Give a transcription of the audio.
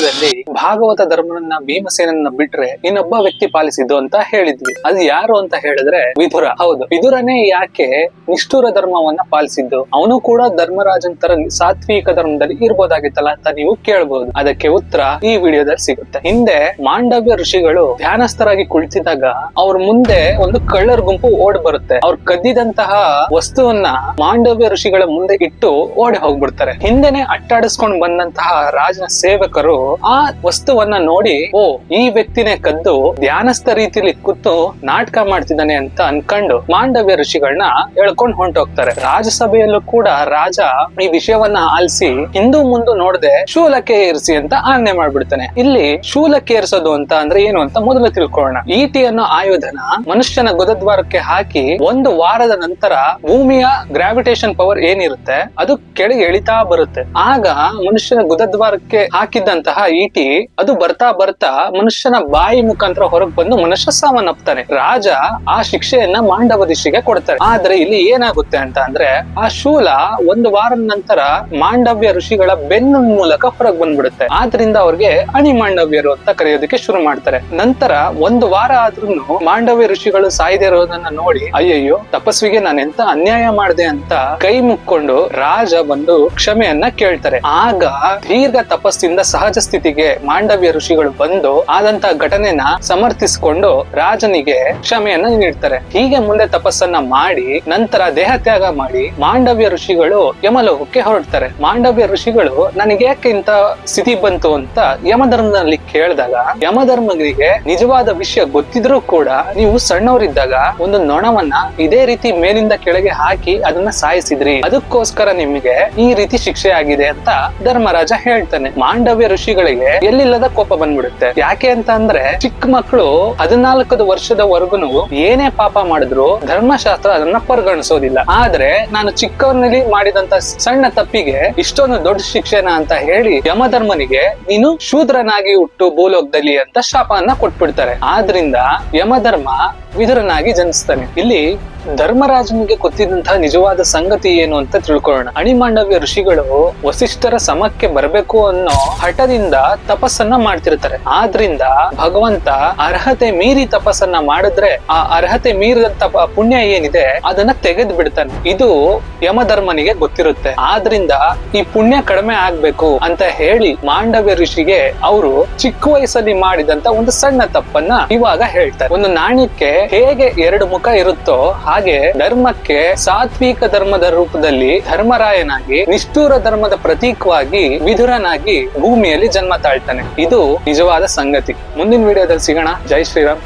ವಿಡಿಯೋದಲ್ಲಿ ಭಾಗವತ ಧರ್ಮವನ್ನ ಭೀಮಸೇನನ್ನ ಬಿಟ್ರೆ ಇನ್ನೊಬ್ಬ ವ್ಯಕ್ತಿ ಪಾಲಿಸಿದ್ದು ಅಂತ ಹೇಳಿದ್ವಿ. ಅದು ಯಾರು ಅಂತ ಹೇಳಿದ್ರೆ ವಿದುರ. ಹೌದು, ವಿದುರನೇ ಯಾಕೆ ನಿಷ್ಠುರ ಧರ್ಮವನ್ನ ಪಾಲಿಸಿದ್ದು? ಅವನು ಕೂಡ ಧರ್ಮರಾಜನ್ ತರ ಸಾತ್ವಿಕ ಧರ್ಮದಲ್ಲಿ ಇರ್ಬೋದಾಗಿತ್ತಲ್ಲ ಅಂತ ನೀವು ಕೇಳಬಹುದು. ಅದಕ್ಕೆ ಉತ್ತರ ಈ ವಿಡಿಯೋದಲ್ಲಿ ಸಿಗುತ್ತೆ. ಹಿಂದೆ ಮಾಂಡವ್ಯ ಋಷಿಗಳು ಧ್ಯಾನಸ್ಥರಾಗಿ ಕುಳಿತಿದ್ದಾಗ ಅವ್ರ ಮುಂದೆ ಒಂದು ಕಳ್ಳರ ಗುಂಪು ಓಡ್ ಬರುತ್ತೆ. ಅವ್ರು ಕದ್ದಿದಂತಹ ವಸ್ತುವನ್ನ ಮಾಂಡವ್ಯ ಋಷಿಗಳ ಮುಂದೆ ಇಟ್ಟು ಓಡಿ ಹೋಗ್ಬಿಡ್ತಾರೆ. ಹಿಂದೆನೆ ಅಟ್ಟಾಡಿಸ್ಕೊಂಡ್ ಬಂದಂತಹ ರಾಜನ ಸೇವಕರು ಆ ವಸ್ತುವನ್ನ ನೋಡಿ, ಓ ಈ ವ್ಯಕ್ತಿನೇ ಕದ್ದು ಧ್ಯಾನಸ್ಥ ರೀತಿಯಲ್ಲಿ ಕೂತು ನಾಟಕ ಮಾಡ್ತಿದ್ದಾನೆ ಅಂತ ಅನ್ಕೊಂಡು ಮಾಂಡವ್ಯ ಋಷಿಗಳನ್ನ ಹೇಳ್ಕೊಂಡ್ ಹೊಂಟೋಗ್ತಾರೆ. ರಾಜಸಭೆಯಲ್ಲೂ ಕೂಡ ರಾಜ ಈ ವಿಷಯವನ್ನ ಆಲಿಸಿ ಹಿಂದೂ ಮುಂದೆ ನೋಡದೆ ಶೂಲಕ್ಕೆ ಏರಿಸಿ ಅಂತ ಆಜ್ಞೆ ಮಾಡ್ಬಿಡ್ತಾನೆ. ಇಲ್ಲಿ ಶೂಲಕ್ಕೆ ಏರಿಸೋದು ಅಂತ ಅಂದ್ರೆ ಏನು ಅಂತ ಮೊದಲು ತಿಳ್ಕೊಳ್ಳೋಣ. ಈಟಿ ಅನ್ನೋ ಆಯುಧನ ಮನುಷ್ಯನ ಗುದದ್ವಾರಕ್ಕೆ ಹಾಕಿ ಒಂದು ವಾರದ ನಂತರ ಭೂಮಿಯ ಗ್ರಾವಿಟೇಷನ್ ಪವರ್ ಏನಿರುತ್ತೆ ಅದು ಕೆಳಗೆ ಎಳಿತಾ ಬರುತ್ತೆ. ಆಗ ಮನುಷ್ಯನ ಗುದದ್ವಾರಕ್ಕೆ ಹಾಕಿದ್ದಂತಹ ಈಟಿ ಅದು ಬರ್ತಾ ಬರ್ತಾ ಮನುಷ್ಯನ ಬಾಯಿ ಮುಖಾಂತರ ಹೊರಗೆ ಬಂದು ಮನುಷ್ಯ ಸಾವನ್ನಪ್ತಾನೆ. ರಾಜ ಆ ಶಿಕ್ಷೆಯನ್ನ ಮಾಂಡವ ಋಷಿಗೆ ಕೊಡ್ತಾರೆ. ಆದ್ರೆ ಇಲ್ಲಿ ಏನಾಗುತ್ತೆ ಅಂತ ಅಂದ್ರೆ ಆ ಶೂಲ ಒಂದು ವಾರದ ನಂತರ ಮಾಂಡವ್ಯ ಋಷಿಗಳ ಬೆನ್ನ ಮೂಲಕ ಹೊರಗೆ ಬಂದ್ಬಿಡುತ್ತೆ. ಆದ್ರಿಂದ ಅವ್ರಿಗೆ ಅಣಿ ಮಾಂಡವ್ಯರು ಅಂತ ಕರೆಯೋದಕ್ಕೆ ಶುರು ಮಾಡ್ತಾರೆ. ನಂತರ ಒಂದು ವಾರ ಆದ್ರೂ ಮಾಂಡವ್ಯ ಋಷಿಗಳು ಸಾಯದೆ ಇರೋದನ್ನ ನೋಡಿ, ಅಯ್ಯಯ್ಯೋ ತಪಸ್ವಿಗೆ ನಾನು ಎಂತ ಅನ್ಯಾಯ ಮಾಡಿದೆ ಅಂತ ಕೈ ಮುಕ್ಕೊಂಡು ರಾಜ ಬಂದು ಕ್ಷಮೆಯನ್ನ ಕೇಳ್ತಾರೆ. ಆಗ ದೀರ್ಘ ತಪಸ್ಸಿಂದ ಸಹಜ ಸ್ಥಿತಿಗೆ ಮಾಂಡವ್ಯ ಋಷಿಗಳು ಬಂದು ಆದಂತ ಘಟನೆನ ಸಮರ್ಥಿಸಿಕೊಂಡು ರಾಜನಿಗೆ ಕ್ಷಮೆಯನ್ನ ನೀಡ್ತಾರೆ. ಹೀಗೆ ಮುಂದೆ ತಪಸ್ಸನ್ನ ಮಾಡಿ ನಂತರ ದೇಹ ತ್ಯಾಗ ಮಾಡಿ ಮಾಂಡವ್ಯ ಋಷಿಗಳು ಯಮಲೋಕಕ್ಕೆ ಹೊರಡ್ತಾರೆ. ಮಾಂಡವ್ಯ ಋಷಿಗಳು ನನಗೆ ಯಾಕೆ ಇಂತ ಸ್ಥಿತಿ ಬಂತು ಅಂತ ಯಮಧರ್ಮದಲ್ಲಿ ಕೇಳಿದಾಗ ಯಮಧರ್ಮಗಳಿಗೆ ನಿಜವಾದ ವಿಷಯ ಗೊತ್ತಿದ್ರೂ ಕೂಡ ನೀವು ಸಣ್ಣವರಿದ್ದಾಗ ಒಂದು ನೊಣವನ್ನ ಇದೇ ರೀತಿ ಮೇಲಿಂದ ಕೆಳಗೆ ಹಾಕಿ ಅದನ್ನ ಸಾಯಿಸಿದ್ರಿ, ಅದಕ್ಕೋಸ್ಕರ ನಿಮಗೆ ಈ ರೀತಿ ಶಿಕ್ಷೆ ಆಗಿದೆ ಅಂತ ಧರ್ಮರಾಜ ಹೇಳ್ತಾನೆ. ಮಾಂಡವ್ಯ ಋಷಿಗಳಿಗೆ ಎಲ್ಲಿಲ್ಲದ ಕೋಪ ಬಂದ್ಬಿಡುತ್ತೆ. ಯಾಕೆ ಅಂತ ಅಂದ್ರೆ ಚಿಕ್ಕ ಮಕ್ಕಳು 14 ವರ್ಷದವರೆಗೂ ಏನೇ ಪಾಪ ಮಾಡಿದ್ರು ಧರ್ಮಶಾಸ್ತ್ರ ಅದನ್ನ ಪರಿಗಣಿಸೋದಿಲ್ಲ. ಆದ್ರೆ ನಾನು ಚಿಕ್ಕವನಲ್ಲಿ ಮಾಡಿದಂತ ಸಣ್ಣ ತಪ್ಪಿಗೆ ಇಷ್ಟೊಂದು ದೊಡ್ಡ ಶಿಕ್ಷೆನ ಅಂತ ಹೇಳಿ ಯಮಧರ್ಮನಿಗೆ ನೀನು ಶೂದ್ರನಾಗಿ ಹುಟ್ಟು ಭೂಲೋಕದಲ್ಲಿ ಅಂತ ಶಾಪವನ್ನ ಕೊಟ್ಬಿಡ್ತಾರೆ. ಆದ್ರಿಂದ ಯಮಧರ್ಮ ವಿದುರನಾಗಿ ಜನಿಸ್ತಾನೆ. ಇಲ್ಲಿ ಧರ್ಮರಾಜನಿಗೆ ಗೊತ್ತಿದ್ದಂತಹ ನಿಜವಾದ ಸಂಗತಿ ಏನು ಅಂತ ತಿಳ್ಕೊಳ್ಳೋಣ. ಅಣಿಮಾಂಡವ್ಯ ಋಷಿಗಳು ವಸಿಷ್ಠರ ಸಮಕ್ಕೆ ಬರಬೇಕು ಅನ್ನೋ ಹಠದಿಂದ ತಪಸ್ಸನ್ನ ಮಾಡ್ತಿರ್ತಾರೆ. ಆದ್ರಿಂದ ಭಗವಂತ ಅರ್ಹತೆ ಮೀರಿ ತಪಸ್ಸನ್ನ ಮಾಡಿದ್ರೆ ಆ ಅರ್ಹತೆ ಮೀರಿದಂತ ಪುಣ್ಯ ಏನಿದೆ ಅದನ್ನ ತೆಗೆದು ಬಿಡ್ತಾನೆ. ಇದು ಯಮಧರ್ಮನಿಗೆ ಗೊತ್ತಿರುತ್ತೆ. ಆದ್ರಿಂದ ಈ ಪುಣ್ಯ ಕಡಿಮೆ ಆಗ್ಬೇಕು ಅಂತ ಹೇಳಿ ಮಾಂಡವ್ಯ ಋಷಿಗೆ ಅವರು ಚಿಕ್ಕ ವಯಸ್ಸಲ್ಲಿ ಮಾಡಿದಂತ ಒಂದು ಸಣ್ಣ ತಪ್ಪನ್ನ ಇವಾಗ ಹೇಳ್ತಾರೆ. ಒಂದು ನಾಣ್ಯಕ್ಕೆ ಹೇಗೆ 2 ಮುಖ ಇರುತ್ತೋ ಹಾಗೆ ಧರ್ಮಕ್ಕೆ ಸಾತ್ವಿಕ ಧರ್ಮದ ರೂಪದಲ್ಲಿ ಧರ್ಮರಾಯನಾಗಿ ನಿಷ್ಠೂರ ಧರ್ಮದ ಪ್ರತೀಕವಾಗಿ ವಿದುರನಾಗಿ ಭೂಮಿಯಲ್ಲಿ ಜನ್ಮ ತಾಳ್ತಾನೆ. ಇದು ನಿಜವಾದ ಸಂಗತಿ. ಮುಂದಿನ ವಿಡಿಯೋದಲ್ಲಿ ಸಿಗೋಣ. ಜೈ ಶ್ರೀರಾಮ್.